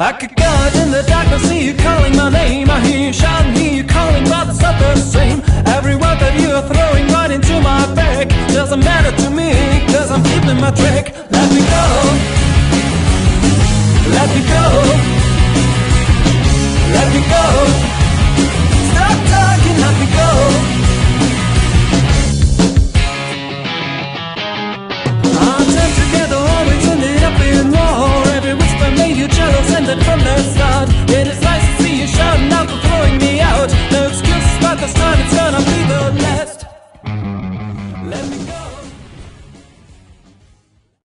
I could go out in the darkness, see you calling my name. I hear you shouting, hear you calling, but it's not the same. Every word that you are throwing right into my back doesn't matter to me, cause I'm keeping my track. Let me go, let me go, let me go. Stop talking, let me go. Our time together always ended up in war. Every whisper made you jealous, ended from the start. It is nice to see you shouting out for throwing me out. No excuses, but this time it's gonna be the last. Let me go.